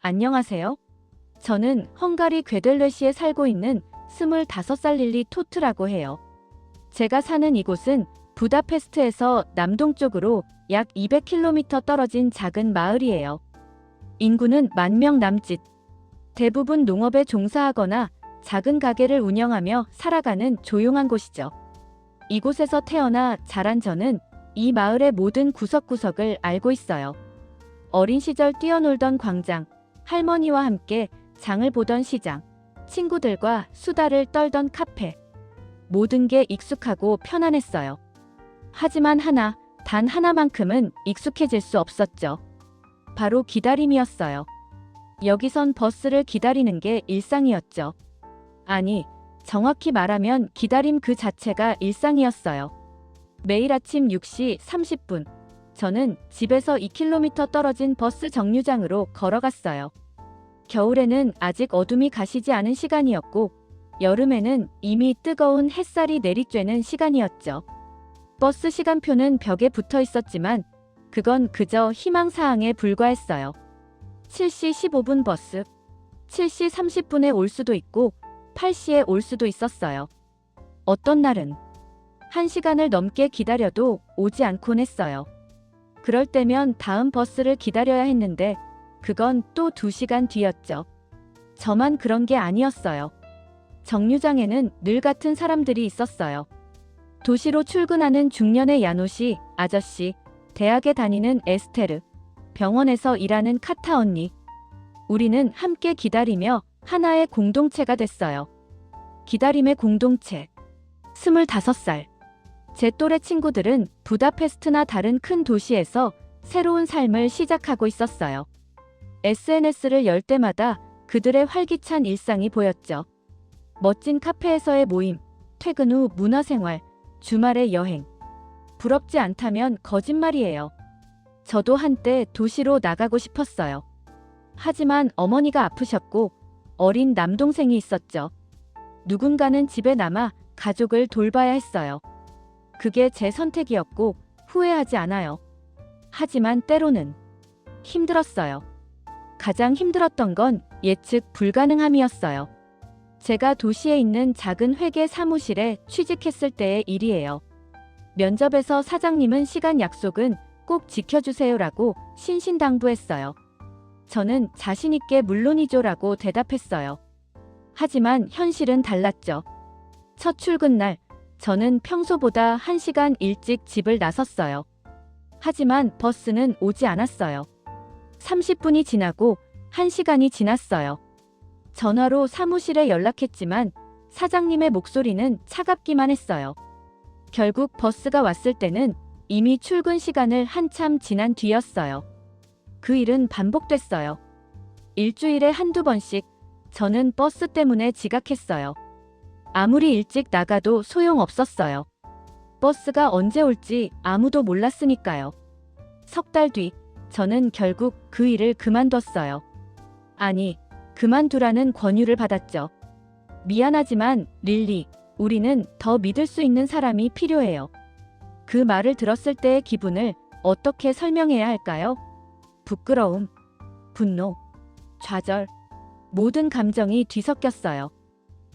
안녕하세요. 저는 헝가리 괴델레시에 살고 있는 25살 릴리 토트라고 해요. 제가 사는 이곳은 부다페스트에서 남동쪽으로 약 200km 떨어진 작은 마을이에요. 인구는 10,000명 남짓. 대부분 농업에 종사하거나 작은 가게를 운영하며 살아가는 조용한 곳이죠. 이곳에서 태어나 자란 저는 이 마을의 모든 구석구석을 알고 있어요. 어린 시절 뛰어놀던 광장, 할머니와 함께 장을 보던 시장, 친구들과 수다를 떨던 카페. 모든 게 익숙하고 편안했어요. 하지만 단 하나만큼은 익숙해질 수 없었죠. 바로 기다림이었어요. 여기선 버스를 기다리는 게 일상이었죠. 아니, 정확히 말하면 기다림 그 자체가 일상이었어요. 매일 아침 6시 30분, 저는 집에서 2km 떨어진 버스 정류장으로 걸어갔어요. 겨울에는 아직 어둠이 가시지 않은 시간이었고, 여름에는 이미 뜨거운 햇살이 내리쬐는 시간이었죠. 버스 시간표는 벽에 붙어 있었지만 그건 그저 희망사항에 불과했어요. 7시 15분 버스, 7시 30분에 올 수도 있고 8시에 올 수도 있었어요. 어떤 날은 1시간을 넘게 기다려도 오지 않곤 했어요. 그럴 때면 다음 버스를 기다려야 했는데 그건 또 2시간 뒤였죠. 저만 그런 게 아니었어요. 정류장에는 늘 같은 사람들이 있었어요. 도시로 출근하는 중년의 야노시 아저씨, 대학에 다니는 에스테르, 병원에서 일하는 카타 언니. 우리는 함께 기다리며 하나의 공동체가 됐어요. 기다림의 공동체. 25살. 제 또래 친구들은 부다페스트나 다른 큰 도시에서 새로운 삶을 시작하고 있었어요. SNS를 열 때마다 그들의 활기찬 일상이 보였죠. 멋진 카페에서의 모임, 퇴근 후 문화생활, 주말의 여행. 부럽지 않다면 거짓말이에요. 저도 한때 도시로 나가고 싶었어요. 하지만 어머니가 아프셨고 어린 남동생이 있었죠. 누군가는 집에 남아 가족을 돌봐야 했어요. 그게 제 선택이었고 후회하지 않아요. 하지만 때로는 힘들었어요. 가장 힘들었던 건 예측 불가능함이었어요. 제가 도시에 있는 작은 회계 사무실에 취직했을 때의 일이에요. 면접에서 사장님은 시간 약속은 꼭 지켜주세요라고 신신당부했어요. 저는 자신있게 물론이죠라고 대답했어요. 하지만 현실은 달랐죠. 첫 출근 날, 저는 평소보다 1시간 일찍 집을 나섰어요. 하지만 버스는 오지 않았어요. 30분이 지나고 1시간이 지났어요. 전화로 사무실에 연락했지만 사장님의 목소리는 차갑기만 했어요. 결국 버스가 왔을 때는 이미 출근 시간을 한참 지난 뒤였어요. 그 일은 반복됐어요. 일주일에 한두 번씩 저는 버스 때문에 지각했어요. 아무리 일찍 나가도 소용없었어요. 버스가 언제 올지 아무도 몰랐으니까요. 석 달 뒤, 저는 결국 그 일을 그만뒀어요. 아니, 그만두라는 권유를 받았죠. 미안하지만 릴리, 우리는 더 믿을 수 있는 사람이 필요해요. 그 말을 들었을 때의 기분을 어떻게 설명해야 할까요? 부끄러움, 분노, 좌절, 모든 감정이 뒤섞였어요.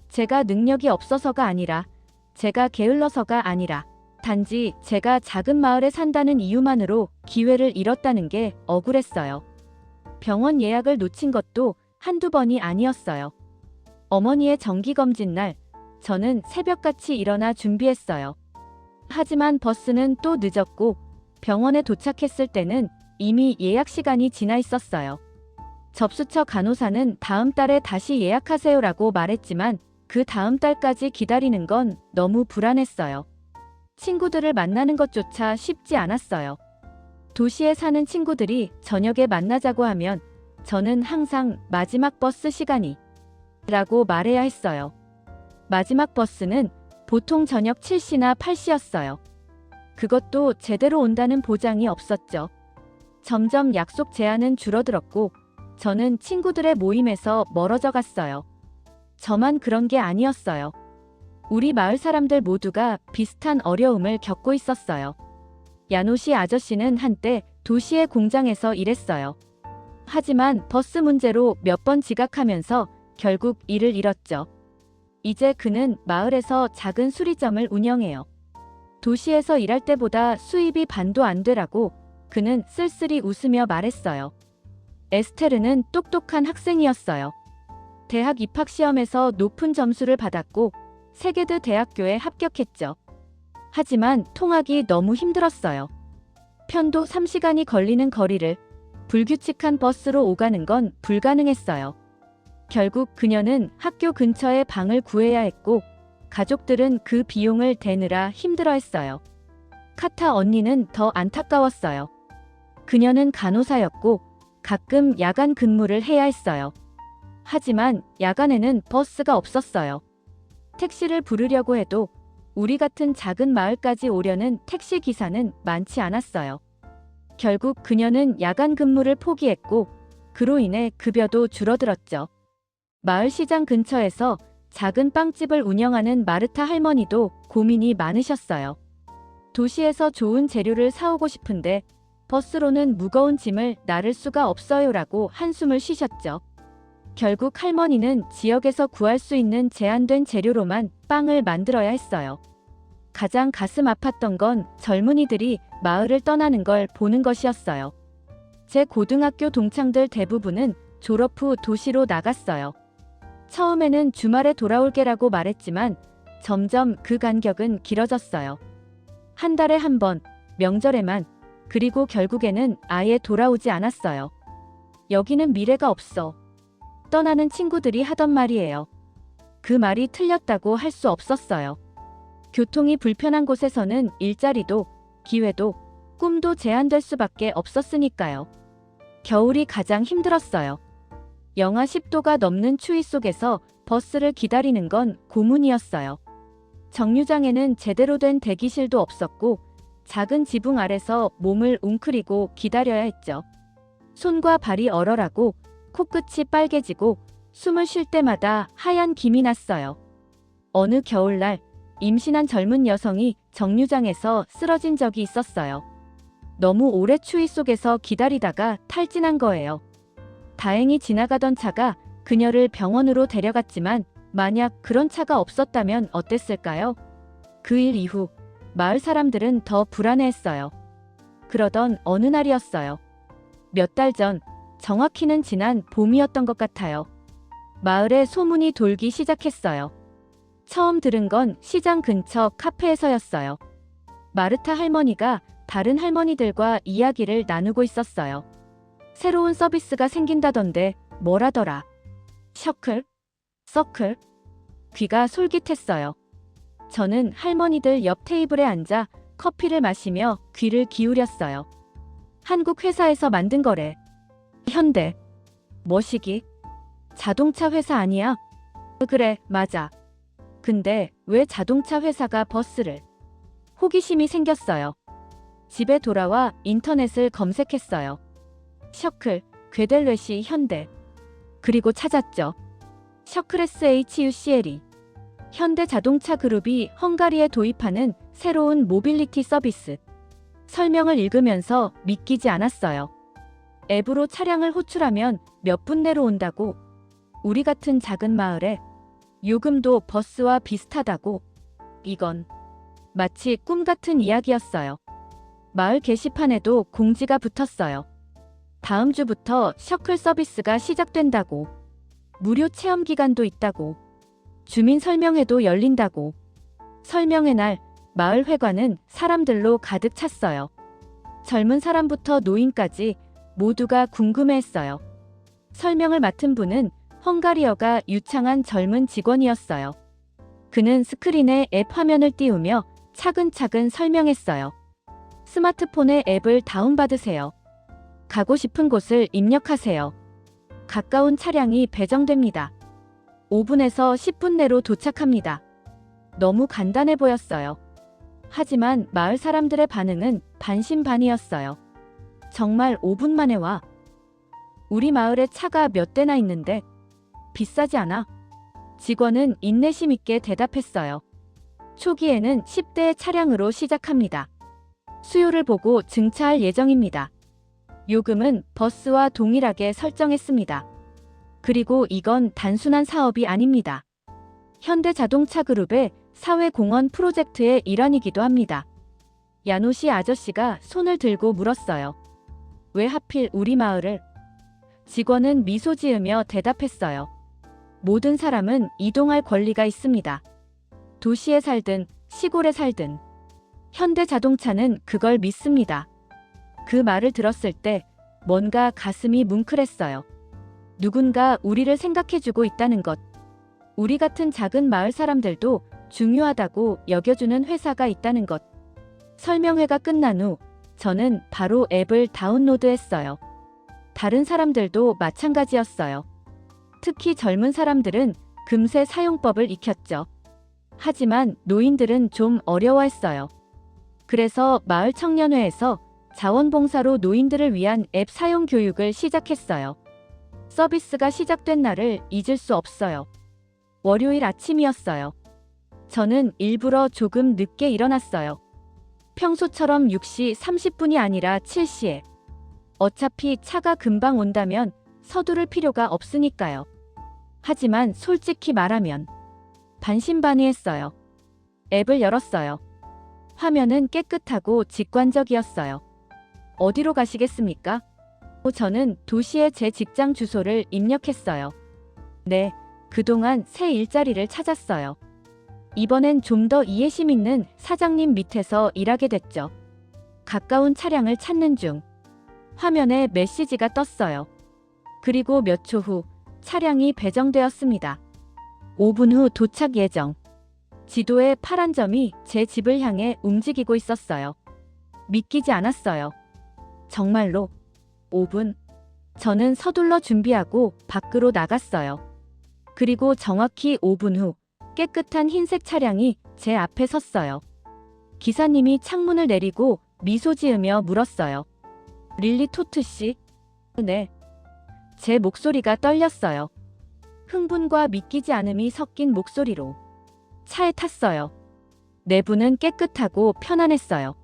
제가 능력이 없어서가 아니라, 제가 게을러서가 아니라, 단지 제가 작은 마을에 산다는 이유만으로 기회를 잃었다는 게 억울했어요. 병원 예약을 놓친 것도 한두 번이 아니었어요. 어머니의 정기검진 날, 저는 새벽같이 일어나 준비했어요. 하지만 버스는 또 늦었고 병원에 도착했을 때는 이미 예약 시간이 지나 있었어요. 접수처 간호사는 다음 달에 다시 예약하세요라고 말했지만 그 다음 달까지 기다리는 건 너무 불안했어요. 친구들을 만나는 것조차 쉽지 않았어요. 도시에 사는 친구들이 저녁에 만나자고 하면 저는 항상 마지막 버스 시간이 라고 말해야 했어요. 마지막 버스는 보통 저녁 7시나 8시였어요. 그것도 제대로 온다는 보장이 없었죠. 점점 약속 제한은 줄어들었고 저는 친구들의 모임에서 멀어져 갔어요. 저만 그런 게 아니었어요. 우리 마을 사람들 모두가 비슷한 어려움을 겪고 있었어요. 야노시 아저씨는 한때 도시의 공장에서 일했어요. 하지만 버스 문제로 몇 번 지각하면서 결국 일을 잃었죠. 이제 그는 마을에서 작은 수리점을 운영해요. 도시에서 일할 때보다 수입이 반도 안 되라고 그는 쓸쓸히 웃으며 말했어요. 에스테르는 똑똑한 학생이었어요. 대학 입학시험에서 높은 점수를 받았고 세게드 대학교에 합격했죠. 하지만 통학이 너무 힘들었어요. 편도 3시간이 걸리는 거리를 불규칙한 버스로 오가는 건 불가능했어요. 결국 그녀는 학교 근처에 방을 구해야 했고 가족들은 그 비용을 대느라 힘들어했어요. 카타 언니는 더 안타까웠어요. 그녀는 간호사였고 가끔 야간 근무를 해야 했어요. 하지만 야간에는 버스가 없었어요. 택시를 부르려고 해도 우리 같은 작은 마을까지 오려는 택시 기사는 많지 않았어요. 결국 그녀는 야간 근무를 포기했고 그로 인해 급여도 줄어들었죠. 마을 시장 근처에서 작은 빵집을 운영하는 마르타 할머니도 고민이 많으셨어요. 도시에서 좋은 재료를 사오고 싶은데 버스로는 무거운 짐을 나를 수가 없어요라고 한숨을 쉬셨죠. 결국 할머니는 지역에서 구할 수 있는 제한된 재료로만 빵을 만들어야 했어요. 가장 가슴 아팠던 건 젊은이들이 마을을 떠나는 걸 보는 것이었어요. 제 고등학교 동창들 대부분은 졸업 후 도시로 나갔어요. 처음에는 주말에 돌아올게라고 말했지만 점점 그 간격은 길어졌어요. 한 달에 한 번, 명절에만, 그리고 결국에는 아예 돌아오지 않았어요. 여기는 미래가 없어. 떠나는 친구들이 하던 말이에요. 그 말이 틀렸다고 할 수 없었어요. 교통이 불편한 곳에서는 일자리도, 기회도, 꿈도 제한될 수밖에 없었으니까요. 겨울이 가장 힘들었어요. 영하 10도가 넘는 추위 속에서 버스를 기다리는 건 고문이었어요. 정류장에는 제대로 된 대기실도 없었고 작은 지붕 아래서 몸을 웅크리고 기다려야 했죠. 손과 발이 얼얼하고 코끝이 빨개지고 숨을 쉴 때마다 하얀 김이 났어요. 어느 겨울날 임신한 젊은 여성이 정류장에서 쓰러진 적이 있었어요. 너무 오래 추위 속에서 기다리다가 탈진한 거예요. 다행히 지나가던 차가 그녀를 병원으로 데려갔지만 만약 그런 차가 없었다면 어땠을까요? 그 일 이후 마을 사람들은 더 불안해했어요. 그러던 어느 날이었어요. 몇 달 전, 정확히는 지난 봄이었던 것 같아요. 마을에 소문이 돌기 시작했어요. 처음 들은 건 시장 근처 카페에서였어요. 마르타 할머니가 다른 할머니들과 이야기를 나누고 있었어요. 새로운 서비스가 생긴다던데 뭐라더라. 셔클? 서클? 귀가 솔깃했어요. 저는 할머니들 옆 테이블에 앉아 커피를 마시며 귀를 기울였어요. 한국 회사에서 만든 거래. 현대. 뭐시기? 자동차 회사 아니야? 그래, 맞아. 근데 왜 자동차 회사가 버스를? 호기심이 생겼어요. 집에 돌아와 인터넷을 검색했어요. 셔클, 괴델레시 현대. 그리고 찾았죠. 셔클 SHUCL이. 현대 자동차 그룹이 헝가리에 도입하는 새로운 모빌리티 서비스. 설명을 읽으면서 믿기지 않았어요. 앱으로 차량을 호출하면 몇 분 내로 온다고. 우리 같은 작은 마을에 요금도 버스와 비슷하다고. 이건 마치 꿈 같은 이야기였어요. 마을 게시판에도 공지가 붙었어요. 다음 주부터 셔클 서비스가 시작된다고. 무료 체험 기간도 있다고. 주민 설명회도 열린다고. 설명회 날 마을 회관은 사람들로 가득 찼어요. 젊은 사람부터 노인까지 모두가 궁금해했어요. 설명을 맡은 분은 헝가리어가 유창한 젊은 직원이었어요. 그는 스크린에 앱 화면을 띄우며 차근차근 설명했어요. 스마트폰에 앱을 다운받으세요. 가고 싶은 곳을 입력하세요. 가까운 차량이 배정됩니다. 5분에서 10분 내로 도착합니다. 너무 간단해 보였어요. 하지만 마을 사람들의 반응은 반신반의였어요. 정말 5분 만에 와? 우리 마을에 차가 몇 대나 있는데 비싸지 않아? 직원은 인내심 있게 대답했어요. 초기에는 10대의 차량으로 시작합니다. 수요를 보고 증차할 예정입니다. 요금은 버스와 동일하게 설정했습니다. 그리고 이건 단순한 사업이 아닙니다. 현대자동차 그룹의 사회공헌 프로젝트의 일환이기도 합니다. 야노시 아저씨가 손을 들고 물었어요. 왜 하필 우리 마을을? 직원은 미소 지으며 대답했어요. 모든 사람은 이동할 권리가 있습니다. 도시에 살든 시골에 살든 현대자동차는 그걸 믿습니다. 그 말을 들었을 때 뭔가 가슴이 뭉클했어요. 누군가 우리를 생각해주고 있다는 것. 우리 같은 작은 마을 사람들도 중요하다고 여겨주는 회사가 있다는 것. 설명회가 끝난 후 저는 바로 앱을 다운로드했어요. 다른 사람들도 마찬가지였어요. 특히 젊은 사람들은 금세 사용법을 익혔죠. 하지만 노인들은 좀 어려워했어요. 그래서 마을 청년회에서 자원봉사로 노인들을 위한 앱 사용 교육을 시작했어요. 서비스가 시작된 날을 잊을 수 없어요. 월요일 아침이었어요. 저는 일부러 조금 늦게 일어났어요. 평소처럼 6시 30분이 아니라 7시에. 어차피 차가 금방 온다면 서두를 필요가 없으니까요. 하지만 솔직히 말하면 반신반의했어요. 앱을 열었어요. 화면은 깨끗하고 직관적이었어요. 어디로 가시겠습니까? 저는 도시에 제 직장 주소를 입력했어요. 네, 그동안 새 일자리를 찾았어요. 이번엔 좀 더 이해심 있는 사장님 밑에서 일하게 됐죠. 가까운 차량을 찾는 중. 화면에 메시지가 떴어요. 그리고 몇 초 후 차량이 배정되었습니다. 5분 후 도착 예정. 지도에 파란 점이 제 집을 향해 움직이고 있었어요. 믿기지 않았어요. 정말로 5분. 저는 서둘러 준비하고 밖으로 나갔어요. 그리고 정확히 5분 후 깨끗한 흰색 차량이 제 앞에 섰어요. 기사님이 창문을 내리고 미소 지으며 물었어요. 릴리 토트 씨? 네. 제 목소리가 떨렸어요. 흥분과 믿기지 않음이 섞인 목소리로. 차에 탔어요. 내부는 깨끗하고 편안했어요.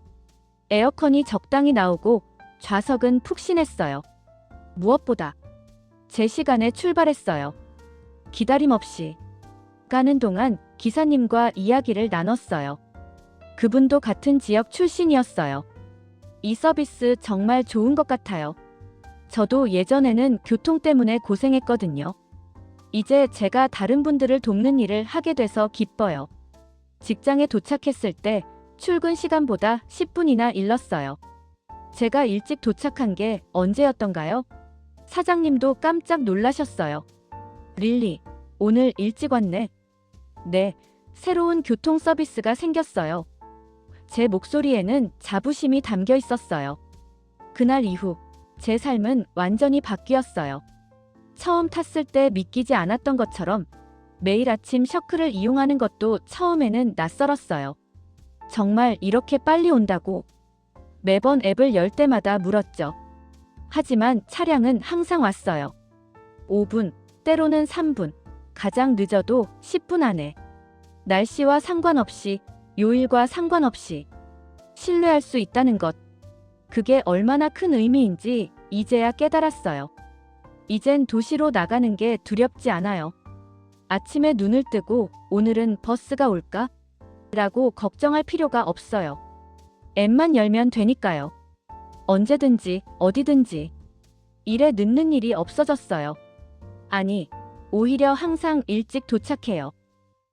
에어컨이 적당히 나오고 좌석은 푹신했어요. 무엇보다 제 시간에 출발했어요. 기다림 없이. 가는 동안 기사님과 이야기를 나눴어요. 그분도 같은 지역 출신이었어요. 이 서비스 정말 좋은 것 같아요. 저도 예전에는 교통 때문에 고생했거든요. 이제 제가 다른 분들을 돕는 일을 하게 돼서 기뻐요. 직장에 도착했을 때 출근 시간보다 10분이나 일렀어요. 제가 일찍 도착한 게 언제였던가요? 사장님도 깜짝 놀라셨어요. 릴리, 오늘 일찍 왔네. 네, 새로운 교통 서비스가 생겼어요. 제 목소리에는 자부심이 담겨 있었어요. 그날 이후 제 삶은 완전히 바뀌었어요. 처음 탔을 때 믿기지 않았던 것처럼 매일 아침 셔클을 이용하는 것도 처음에는 낯설었어요. 정말 이렇게 빨리 온다고? 매번 앱을 열 때마다 물었죠. 하지만 차량은 항상 왔어요. 5분, 때로는 3분, 가장 늦어도 10분 안에. 날씨와 상관없이, 요일과 상관없이 신뢰할 수 있다는 것. 그게 얼마나 큰 의미인지 이제야 깨달았어요. 이젠 도시로 나가는 게 두렵지 않아요. 아침에 눈을 뜨고 오늘은 버스가 올까? 라고 걱정할 필요가 없어요. 앱만 열면 되니까요. 언제든지 어디든지. 일에 늦는 일이 없어졌어요. 아니, 오히려 항상 일찍 도착해요.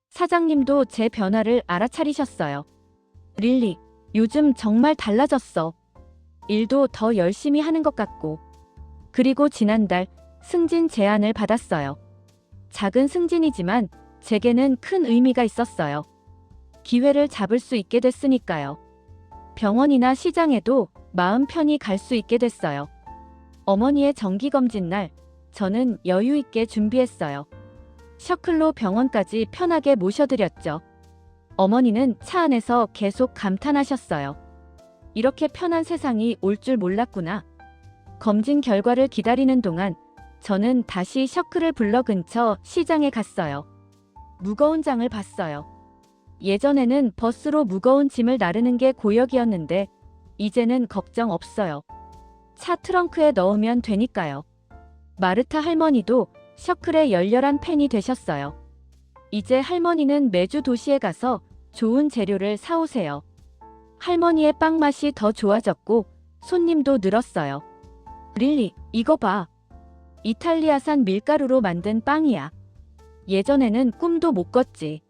사장님도 제 변화를 알아차리셨어요. 릴리, 요즘 정말 달라졌어. 일도 더 열심히 하는 것 같고. 그리고 지난달 승진 제안을 받았어요. 작은 승진이지만 제게는 큰 의미가 있었어요. 기회를 잡을 수 있게 됐으니까요. 병원이나 시장에도 마음 편히 갈 수 있게 됐어요. 어머니의 정기검진 날, 저는 여유 있게 준비했어요. 셔클로 병원까지 편하게 모셔드렸죠. 어머니는 차 안에서 계속 감탄하셨어요. 이렇게 편한 세상이 올 줄 몰랐구나. 검진 결과를 기다리는 동안 저는 다시 셔클을 불러 근처 시장에 갔어요. 무거운 장을 봤어요. 예전에는 버스로 무거운 짐을 나르는 게 고역이었는데 이제는 걱정 없어요. 차 트렁크에 넣으면 되니까요. 마르타 할머니도 셔클의 열렬한 팬이 되셨어요. 이제 할머니는 매주 도시에 가서 좋은 재료를 사오세요. 할머니의 빵 맛이 더 좋아졌고 손님도 늘었어요. 릴리, 이거 봐. 이탈리아산 밀가루로 만든 빵이야. 예전에는 꿈도 못 꿨지.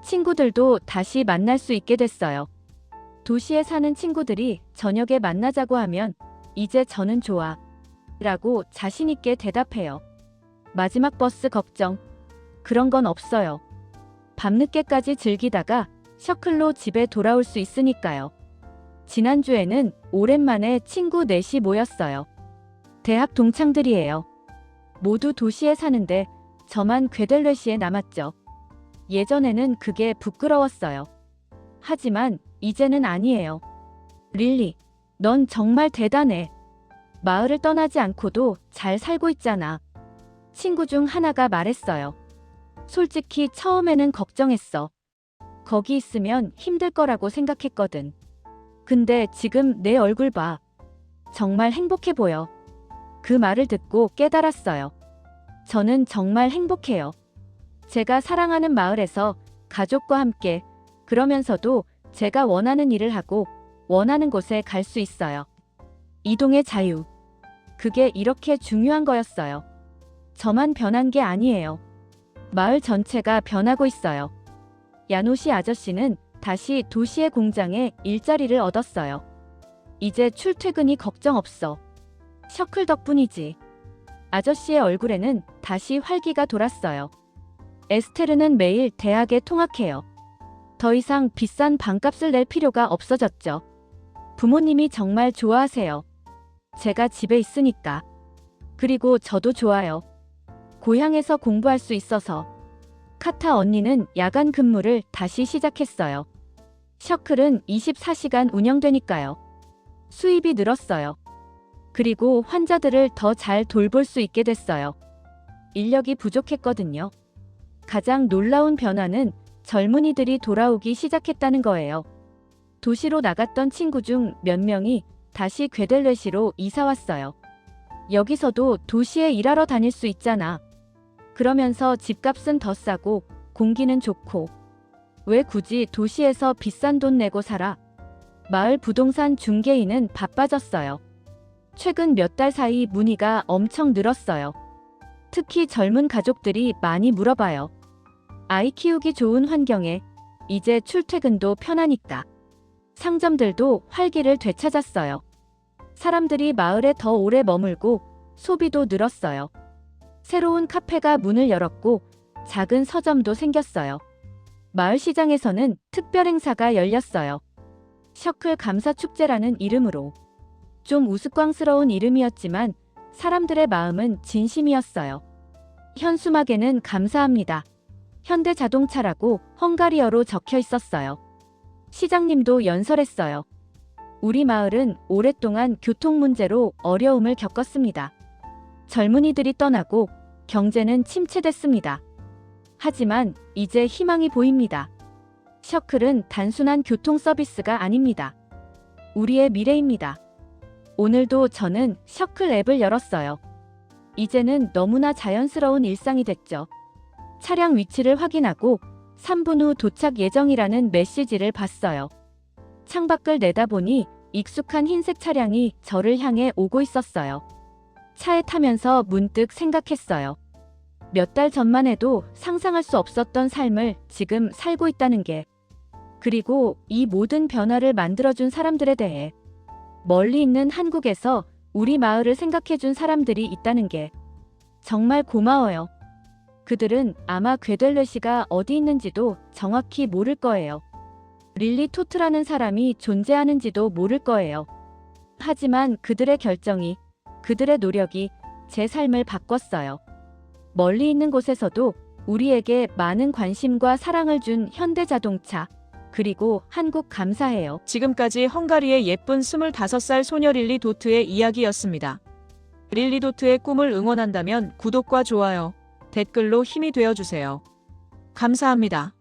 친구들도 다시 만날 수 있게 됐어요. 도시에 사는 친구들이 저녁에 만나자고 하면 이제 저는 좋아. 라고 자신있게 대답해요. 마지막 버스 걱정. 그런 건 없어요. 밤늦게까지 즐기다가 셔클로 집에 돌아올 수 있으니까요. 지난주에는 오랜만에 친구 넷이 모였어요. 대학 동창들이에요. 모두 도시에 사는데 저만 괴델레시에 남았죠. 예전에는 그게 부끄러웠어요. 하지만 이제는 아니에요. 릴리, 넌 정말 대단해. 마을을 떠나지 않고도 잘 살고 있잖아. 친구 중 하나가 말했어요. 솔직히 처음에는 걱정했어. 거기 있으면 힘들 거라고 생각했거든. 근데 지금 내 얼굴 봐. 정말 행복해 보여. 그 말을 듣고 깨달았어요. 저는 정말 행복해요. 제가 사랑하는 마을에서 가족과 함께, 그러면서도 제가 원하는 일을 하고 원하는 곳에 갈 수 있어요. 이동의 자유. 그게 이렇게 중요한 거였어요. 저만 변한 게 아니에요. 마을 전체가 변하고 있어요. 야노시 아저씨는 다시 도시의 공장에 일자리를 얻었어요. 이제 출퇴근이 걱정 없어. 셔클 덕분이지. 아저씨의 얼굴에는 다시 활기가 돌았어요. 에스테르는 매일 대학에 통학해요. 더 이상 비싼 방값을 낼 필요가 없어졌죠. 부모님이 정말 좋아하세요. 제가 집에 있으니까. 그리고 저도 좋아요. 고향에서 공부할 수 있어서. 카타 언니는 야간 근무를 다시 시작했어요. 셔클은 24시간 운영되니까요. 수입이 늘었어요. 그리고 환자들을 더 잘 돌볼 수 있게 됐어요. 인력이 부족했거든요. 가장 놀라운 변화는 젊은이들이 돌아오기 시작했다는 거예요. 도시로 나갔던 친구 중 몇 명이 다시 괴델레시로 이사 왔어요. 여기서도 도시에 일하러 다닐 수 있잖아. 그러면서 집값은 더 싸고 공기는 좋고. 왜 굳이 도시에서 비싼 돈 내고 살아? 마을 부동산 중개인은 바빠졌어요. 최근 몇 달 사이 문의가 엄청 늘었어요. 특히 젊은 가족들이 많이 물어봐요. 아이 키우기 좋은 환경에 이제 출퇴근도 편하니까. 상점들도 활기를 되찾았어요. 사람들이 마을에 더 오래 머물고 소비도 늘었어요. 새로운 카페가 문을 열었고 작은 서점도 생겼어요. 마을 시장에서는 특별 행사가 열렸어요. 셔클 감사축제라는 이름으로. 좀 우스꽝스러운 이름이었지만 사람들의 마음은 진심이었어요. 현수막에는 감사합니다. 현대자동차라고 헝가리어로 적혀 있었어요. 시장님도 연설했어요. 우리 마을은 오랫동안 교통 문제로 어려움을 겪었습니다. 젊은이들이 떠나고 경제는 침체됐습니다. 하지만 이제 희망이 보입니다. 셔클은 단순한 교통 서비스가 아닙니다. 우리의 미래입니다. 오늘도 저는 셔클 앱을 열었어요. 이제는 너무나 자연스러운 일상이 됐죠. 차량 위치를 확인하고 3분 후 도착 예정이라는 메시지를 봤어요. 창밖을 내다보니 익숙한 흰색 차량이 저를 향해 오고 있었어요. 차에 타면서 문득 생각했어요. 몇 달 전만 해도 상상할 수 없었던 삶을 지금 살고 있다는 게. 그리고 이 모든 변화를 만들어준 사람들에 대해. 멀리 있는 한국에서 우리 마을을 생각해준 사람들이 있다는 게. 정말 고마워요. 그들은 아마 괴델레시가 어디 있는지도 정확히 모를 거예요. 릴리 토트라는 사람이 존재하는지도 모를 거예요. 하지만 그들의 결정이, 그들의 노력이 제 삶을 바꿨어요. 멀리 있는 곳에서도 우리에게 많은 관심과 사랑을 준 현대자동차, 그리고 한국 감사해요. 지금까지 헝가리의 예쁜 25살 소녀 릴리 도트의 이야기였습니다. 릴리 도트의 꿈을 응원한다면 구독과 좋아요, 댓글로 힘이 되어주세요. 감사합니다.